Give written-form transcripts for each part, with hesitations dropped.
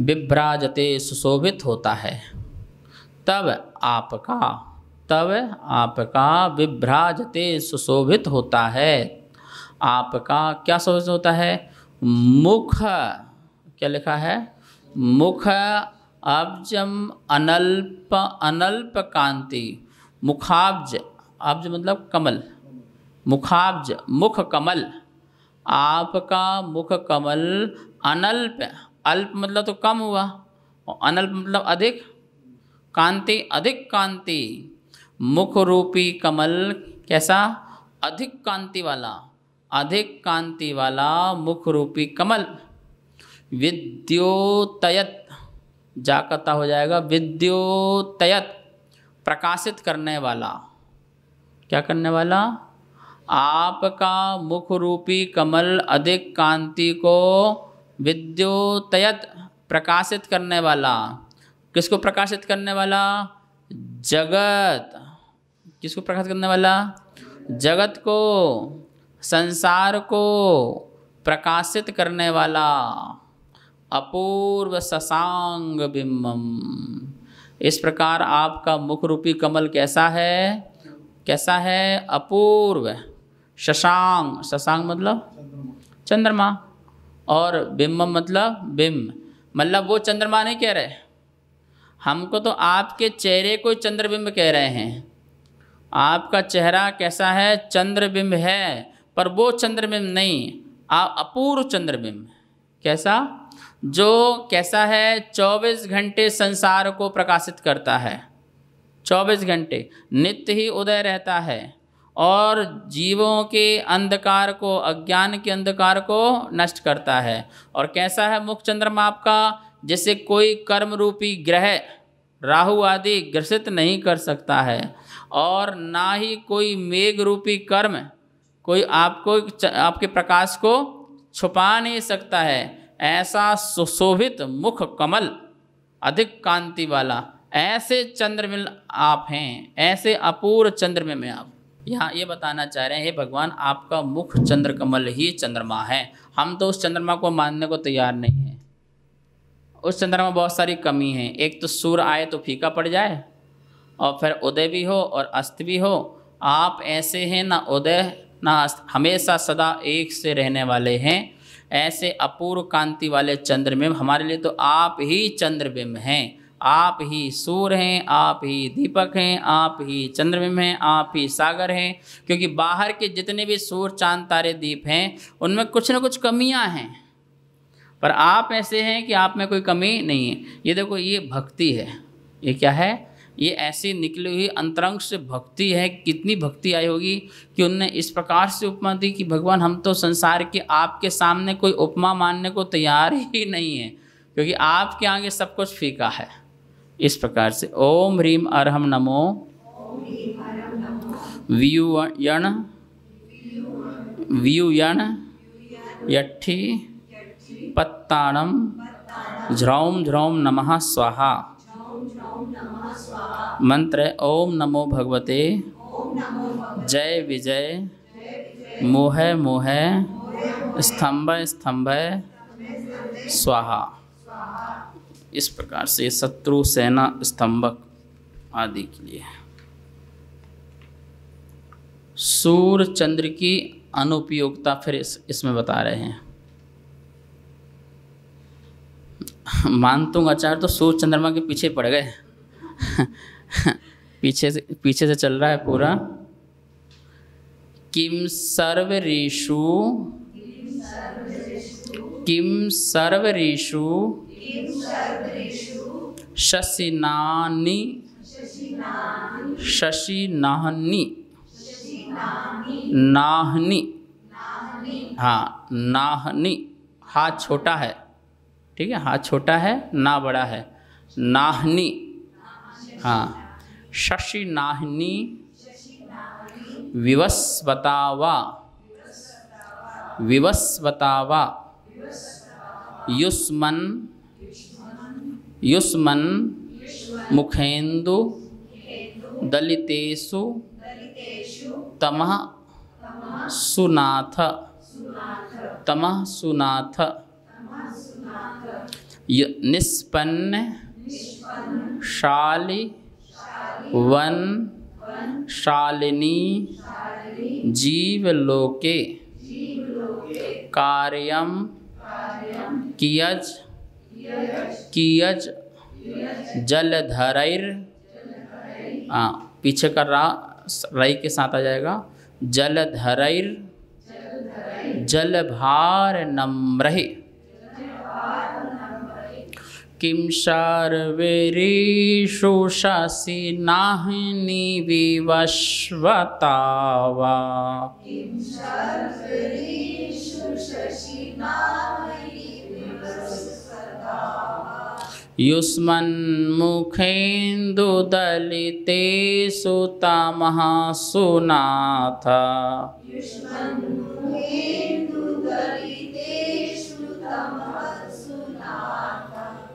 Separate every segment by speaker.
Speaker 1: विभ्राजते सुशोभित होता है, तब आपका विभ्राजते सुशोभित होता है। आपका क्या शोभित होता है? मुख, क्या लिखा है? मुख अब्जम अनल्प अनल्प कांति। मुखाब्ज, अब्ज मतलब कमल, मुखाब्ज मुख कमल। आपका मुख कमल अनल्प, अल्प मतलब तो कम हुआ, और अनल्प मतलब अधिक, कांति अधिक कांति। मुख रूपी कमल कैसा? अधिक कांति वाला, अधिक कांति वाला मुख रूपी कमल। विद्योतयत, जाकता हो जाएगा, विद्योतयत प्रकाशित करने वाला। क्या करने वाला? आपका मुख रूपी कमल अधिक कांति को विद्योतयत प्रकाशित करने वाला। किसको प्रकाशित करने वाला? जगत। किसको प्रकाशित करने वाला? जगत को, संसार को प्रकाशित करने वाला। अपूर्व शशांग बिंबम। इस प्रकार आपका मुख रूपी कमल कैसा है? कैसा है? अपूर्व। शशांग, शशांग मतलब चंद्रमा, और बिंबम मतलब बिंब। मतलब वो चंद्रमा नहीं कह रहे हमको, तो आपके चेहरे को चंद्रबिंब कह रहे हैं। आपका चेहरा कैसा है? चंद्रबिंब है, पर वो चंद्रबिंब नहीं, आप अपूर्व चंद्रबिंब। कैसा? जो कैसा है? 24 घंटे संसार को प्रकाशित करता है, 24 घंटे नित्य ही उदय रहता है, और जीवों के अंधकार को, अज्ञान के अंधकार को नष्ट करता है। और कैसा है मुख चंद्रमा आपका? जैसे कोई कर्म रूपी ग्रह राहु आदि ग्रसित नहीं कर सकता है, और ना ही कोई मेघ रूपी कर्म कोई आपको, आपके प्रकाश को छुपा नहीं सकता है। ऐसा सुशोभित मुख कमल अधिक कांति वाला, ऐसे चंद्रमिल आप हैं, ऐसे अपूर्व चंद्रमे में आप। यहाँ ये बताना चाह रहे हैं, हे भगवान आपका मुख चंद्र कमल ही चंद्रमा है। हम तो उस चंद्रमा को मानने को तैयार नहीं हैं। उस चंद्रमा में बहुत सारी कमी है। एक तो सूर्य आए तो फीका पड़ जाए, और फिर उदय भी हो और अस्त भी हो। आप ऐसे हैं, ना उदय ना अस्त, हमेशा सदा एक से रहने वाले हैं। ऐसे अपूर्व कांति वाले चंद्रबिंब, हमारे लिए तो आप ही चंद्रबिंब हैं। आप ही सूर्य हैं, आप ही दीपक हैं, आप ही चंद्रबिंब हैं, आप ही सागर हैं। क्योंकि बाहर के जितने भी सूर्य चांद तारे दीप हैं उनमें कुछ न कुछ कमियां हैं, पर आप ऐसे हैं कि आप में कोई कमी नहीं है। ये देखो, ये भक्ति है। ये क्या है? ये ऐसी निकली हुई अंतरंग से भक्ति है। कितनी भक्ति आई होगी कि उनने इस प्रकार से उपमा दी कि भगवान हम तो संसार के आपके सामने कोई उपमा मानने को तैयार ही नहीं है, क्योंकि आपके आगे सब कुछ फीका है। इस प्रकार से ओम ह्रीम अरहम नमो व्यूयण यट्ठी पत्ताणम झ्रौम झ्रौम नमः स्वाहा। मंत्र ओम नमो भगवते जय विजय मोह मोह स्तंभ स्तंभ स्वाहा। इस प्रकार से शत्रु सेना स्तंभक आदि के लिए सूर्य चंद्र की अनुपयोगिता फिर इसमें बता रहे हैं। मानतुंग आचार्य तो सूर्य चंद्रमा के पीछे पड़ गए पीछे से चल रहा है पूरा। किम सर्वऋषु शशिनानि नाहनी। हाँ, नाहनी, हाथ छोटा है, ठीक है, हाथ छोटा है, ना बड़ा है, नाहनी। हाँ, शशि नाहनी विवस्वतावा युष्मन् मुखेन्दु दलितेषु तमः सुनाथ निष्पन्न शाली वन शालिनी जीवलोके कार्यम कियज कियज जलधरैर, पीछे का रई के साथ आ जाएगा, जलधरैर जलभार नम्रहि किम सर्वैरीषु शशिनाहिनी विवस्वता वा। युष्मन्मुखेन्दुदलितेषु तमः सुनाथ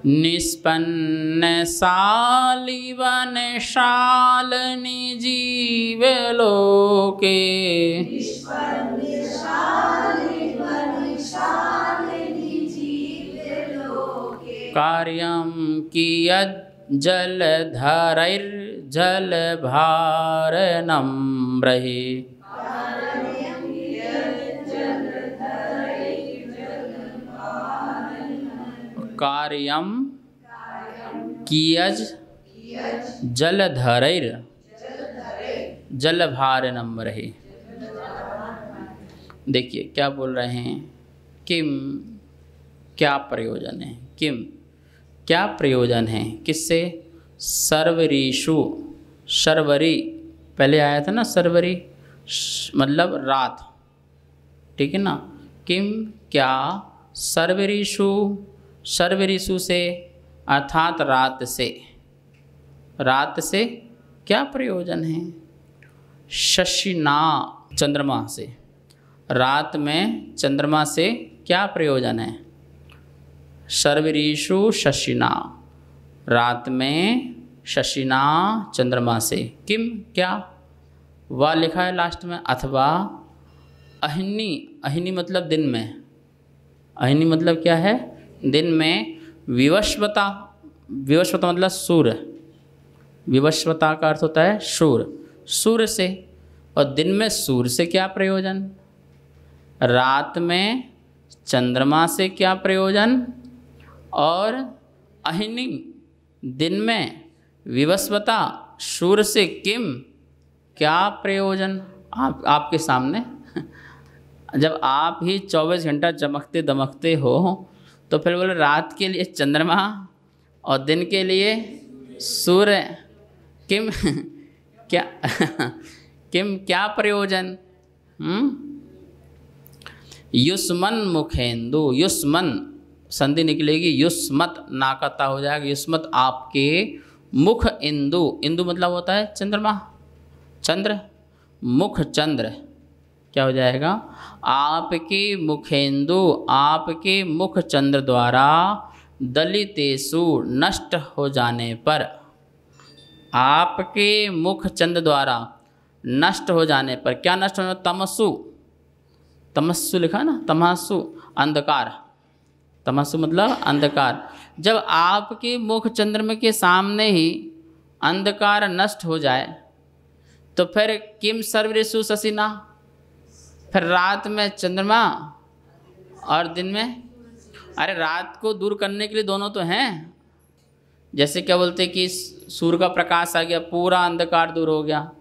Speaker 1: निष्पन्नशालिवनशालिनी जीवलोके कार्यं कियत् जलधरैर्जलभारनम्रहि कार्यं कियज जलधरैर जलभारनम्रहि। देखिए क्या बोल रहे हैं, किम क्या प्रयोजन है, किम क्या प्रयोजन है, किससे, सर्वरीषु, सर्वरी पहले आया था ना, सर्वरी मतलब रात, ठीक है ना, किम क्या, सर्वरीषु सर्वरीषु से अर्थात रात से, रात से क्या प्रयोजन है, शशिना चंद्रमा से, रात में चंद्रमा से क्या प्रयोजन है, सर्वरीषु शशिना, रात में शशिना चंद्रमा से, किम क्या, वह लिखा है लास्ट में, अथवा अहिनी, अहिनी मतलब दिन में, अहिनी मतलब क्या है, दिन में, विवस्वता, विवस्वता मतलब सूर्य, विवस्वता का अर्थ होता है सूर्य, सूर्य से, और दिन में सूर्य से क्या प्रयोजन, रात में चंद्रमा से क्या प्रयोजन, और अहिनी दिन में विवस्वता सूर्य से किम क्या प्रयोजन। आपके सामने जब आप ही 24 घंटा चमकते दमकते हो तो फिर बोले रात के लिए चंद्रमा और दिन के लिए सूर्य, किम क्या किम क्या प्रयोजन। युष्मन मुखेंदु, युष्मन संधि निकलेगी, युष्मत नाकता हो जाएगा, युष्मत आपके, मुख इंदु, इंदु मतलब होता है चंद्रमा, चंद्र, मुख चंद्र, क्या हो जाएगा, आपके मुखेंदु, आपके मुख चंद्र द्वारा दलितेषु नष्ट हो जाने पर, आपके मुख चंद्र द्वारा नष्ट हो जाने पर, क्या नष्ट होने, तमसु, तमस्सु लिखा ना, तमस्सु अंधकार, तमस्सु मतलब अंधकार। जब आपके मुख चंद्रमा के सामने ही अंधकार नष्ट हो जाए तो फिर किम सर्वऋषु शशिना, फिर रात में चंद्रमा और दिन में, अरे रात को दूर करने के लिए दोनों तो हैं, जैसे क्या बोलते कि सूर्य का प्रकाश आ गया पूरा अंधकार दूर हो गया,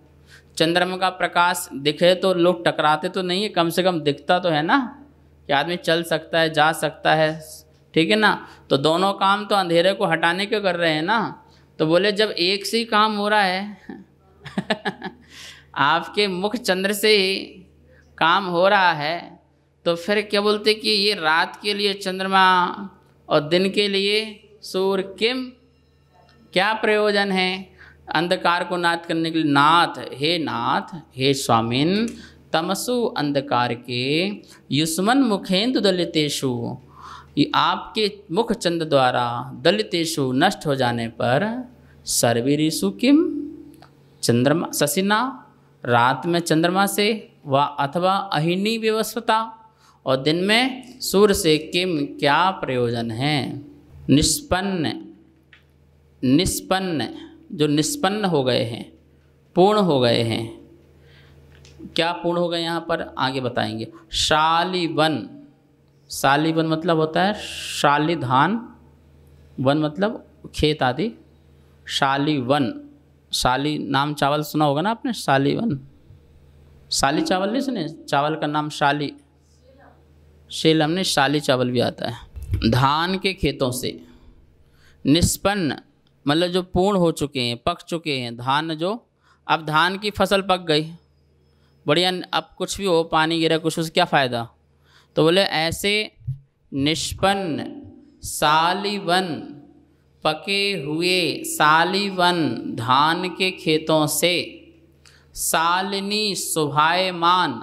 Speaker 1: चंद्रमा का प्रकाश दिखे तो लोग टकराते तो नहीं है, कम से कम दिखता तो है ना कि आदमी चल सकता है, जा सकता है, ठीक है ना। तो दोनों काम तो अंधेरे को हटाने के कर रहे हैं ना। तो बोले जब एक से ही काम हो रहा है आपके मुख चंद्र से ही काम हो रहा है, तो फिर क्या बोलते कि ये रात के लिए चंद्रमा और दिन के लिए सूर्य, किम क्या प्रयोजन है अंधकार को नाश करने के लिए। नाथ, हे स्वामिन, तमसु अंधकार के, युष्मन मुखेंदु दलितेषु, ये आपके मुख चंद्र द्वारा दलितेषु नष्ट हो जाने पर, सर्वऋषु किम चंद्रमा शशिना, रात में चंद्रमा से, व अथवा अहिनी विवस्वता, और दिन में सूर्य से किम क्या प्रयोजन है। निष्पन्न, निष्पन्न जो निष्पन्न हो गए हैं, पूर्ण हो गए हैं। क्या पूर्ण हो गए यहाँ पर आगे बताएंगे। शालिवन, शालिवन मतलब होता है शाली धान, वन मतलब खेत आदि। शालिवन, शाली नाम चावल सुना होगा ना आपने, शालिवन। शाली चावल नहीं सुने, चावल का नाम शाली, शेलम नहीं, शाली चावल भी आता है। धान के खेतों से, निष्पन्न मतलब जो पूर्ण हो चुके हैं, पक चुके हैं धान। जो अब धान की फसल पक गई बढ़िया, अब कुछ भी हो, पानी गिरा कुछ, उससे क्या फ़ायदा। तो बोले ऐसे निष्पन्न शालिवन, पके हुए शालिवन धान के खेतों से, शालिनी शोभायमान,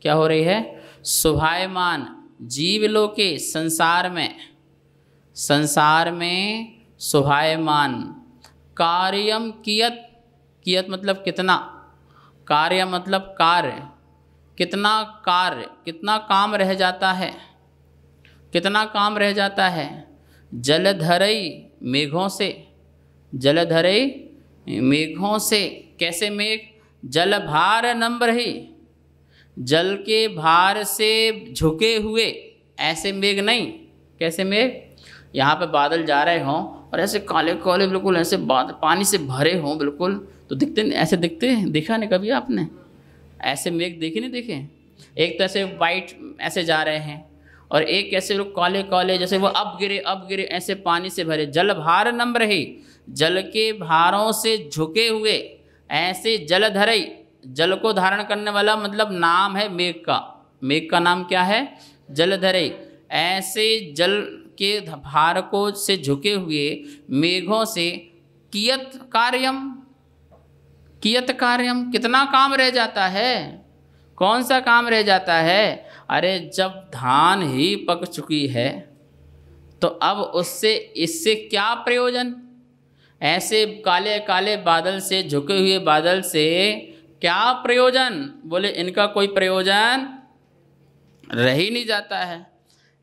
Speaker 1: क्या हो रही है, शोभायमान, जीवलोके संसार में, संसार में शोभायमान। कार्यम कियत, कियत मतलब कितना, कार्य मतलब कार्य, कितना कार्य, कितना काम रह जाता है, कितना काम रह जाता है। जलधरई मेघों से, जलधरई मेघों से, कैसे मेघ, जल भार नम्र ही, जल के भार से झुके हुए, ऐसे मेघ नहीं। कैसे मेघ, यहाँ पे बादल जा रहे हों और ऐसे काले काले बिल्कुल ऐसे पानी से भरे हों बिल्कुल, तो दिखते ऐसे दिखते, देखा नहीं कभी आपने ऐसे मेघ, देखे नहीं देखे। एक तो ऐसे वाइट ऐसे जा रहे हैं और एक ऐसे लोग काले काले, जैसे वो अब गिरे ऐसे पानी से भरे। जल भार नम्र ही, जल के भारों से झुके हुए, ऐसे जलधरई, जल को धारण करने वाला मतलब नाम है मेघ का। मेघ का नाम क्या है, जलधरई। ऐसे जल के भार को से झुके हुए मेघों से, कियत कार्यम, कियत कार्यम, कितना काम रह जाता है। कौन सा काम रह जाता है, अरे जब धान ही पक चुकी है तो अब उससे इससे क्या प्रयोजन। ऐसे काले काले बादल से, झुके हुए बादल से क्या प्रयोजन, बोले इनका कोई प्रयोजन रह ही नहीं जाता है।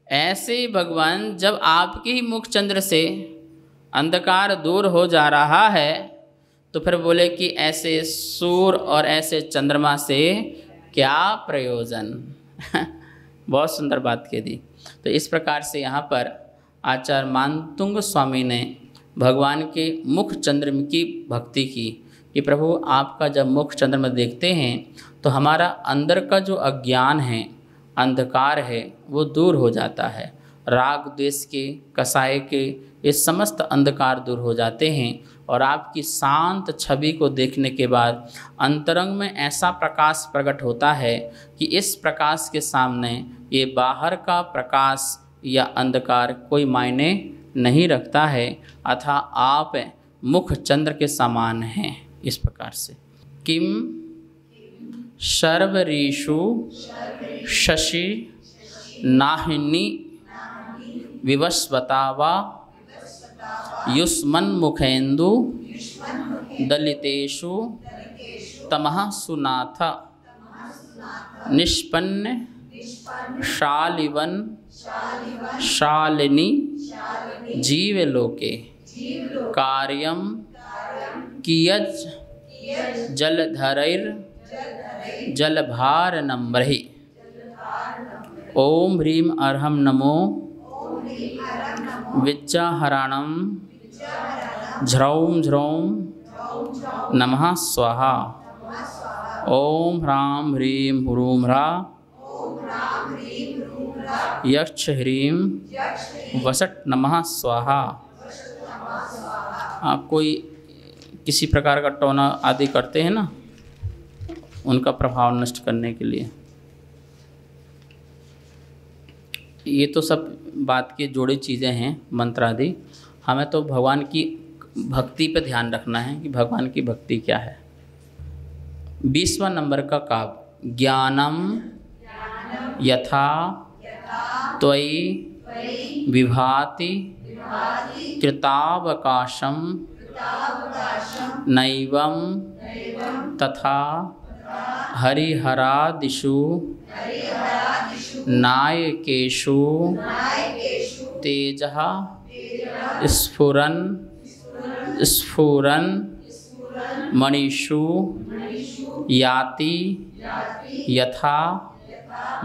Speaker 1: ऐसे भगवान जब आपके ही मुख चंद्र से अंधकार दूर हो जा रहा है तो फिर बोले कि ऐसे सूर्य और ऐसे चंद्रमा से क्या प्रयोजन। बहुत सुंदर बात कह दी। तो इस प्रकार से यहाँ पर आचार्य मानतुंग स्वामी ने भगवान के मुख चंद्रमा की भक्ति की कि प्रभु आपका जब मुख चंद्रमा देखते हैं तो हमारा अंदर का जो अज्ञान है, अंधकार है, वो दूर हो जाता है। राग द्वेष के, कसाय के, ये समस्त अंधकार दूर हो जाते हैं और आपकी शांत छवि को देखने के बाद अंतरंग में ऐसा प्रकाश प्रकट होता है कि इस प्रकाश के सामने ये बाहर का प्रकाश या अंधकार कोई मायने नहीं रखता है, अतः आप मुख चंद्र के समान हैं। इस प्रकार से किम शर्वरीषु शशि नाहिनी विवस्वता वा युष्मन्मुखेन्दु दलितेषु तमः सुनाथ निष्पन्न शालिवन शालिनी जीवलोके कार्यम कियज जलधरैर् जलभार नम्रहि। ओम ह्रीं अर्हं नमो विज्जाहरणं झ्रौं झ्रौं नमः स्वाहा। ओम ह्रां ह्रीं ह्रूं ह्रा यक्ष ह्रीं वसट नमः स्वाहा। आप कोई किसी प्रकार का टोना आदि करते हैं ना, उनका प्रभाव नष्ट करने के लिए। ये तो सब बात की जोड़ी चीज़ें हैं, मंत्र आदि। हमें तो भगवान की भक्ति पे ध्यान रखना है कि भगवान की भक्ति क्या है। 20वां नंबर का काव्य, ज्ञानम यथा त्वयि विभाति कृतावकाशम नैवं तथा हरिहरादिषु नायकेषु तेजः स्फुरन स्फुरन मणिषु याति यथा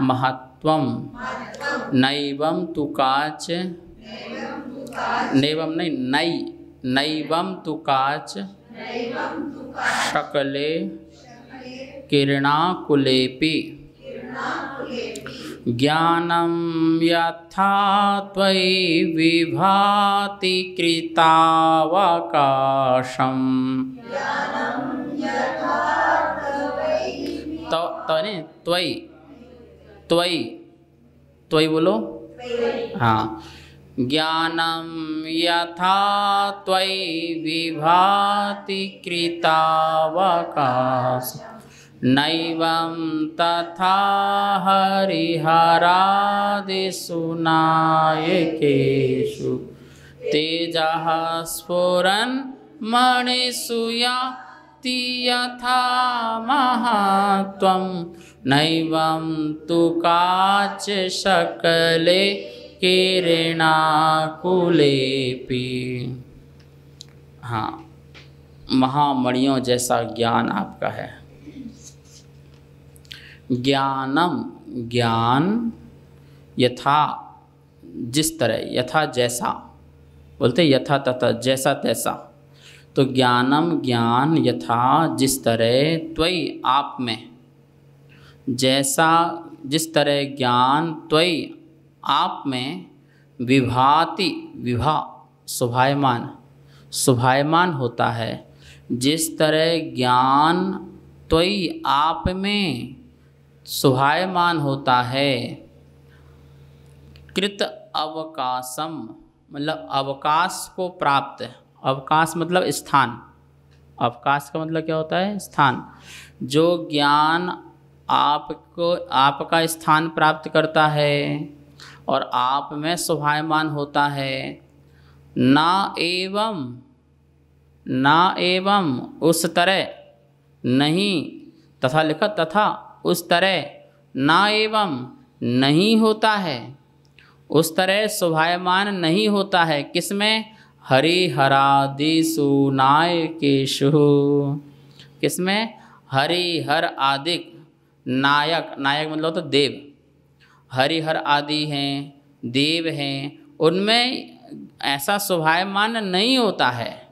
Speaker 1: महत्वम नैवं तुकाच नैवं नहीं नै नैवं तुकाच शकले किरणाकुलेपि ज्ञानं यथा त्वयि विभाति कृतावकाशम् तो नहीं त्वयि त्वयि त्वयि बोलो हाँ ज्ञानं यथा त्वयि विभाति कृतावकाशम् नैवं तथा हरिहरादिषु नायकेषु तेजः स्फुरन् मणिषु याति यथा महत्वं नैवं तुकाच शकले किरणाकुलेपि। हाँ, महामणियों जैसा ज्ञान आपका है। ज्ञानम ज्ञान यथा जिस तरह, यथा जैसा बोलते यथा तथा जैसा तैसा, तो ज्ञानम ज्ञान यथा जिस तरह त्वयि आप में, जैसा जिस तरह ज्ञान त्वयि आप में विभाति विभा शोभायमान शोभायमान होता है, जिस तरह ज्ञान त्वयि आप में शोभायमान होता है। कृत अवकाशम मतलब अवकाश को प्राप्त, अवकाश मतलब स्थान, अवकाश का मतलब क्या होता है स्थान। जो ज्ञान आपको आपका स्थान प्राप्त करता है और आप में शोभायमान होता है। ना एवं उस तरह नहीं, तथा लिखा तथा उस तरह, ना एवं नहीं होता है, उस तरह शोभायमान नहीं होता है। किसमें? हरिहरादिषु नायकेषु। किसमें? हरिहर आदिक नायक, नायक मतलब तो देव, हरिहर आदि हैं देव हैं, उनमें ऐसा शोभायमान नहीं होता है।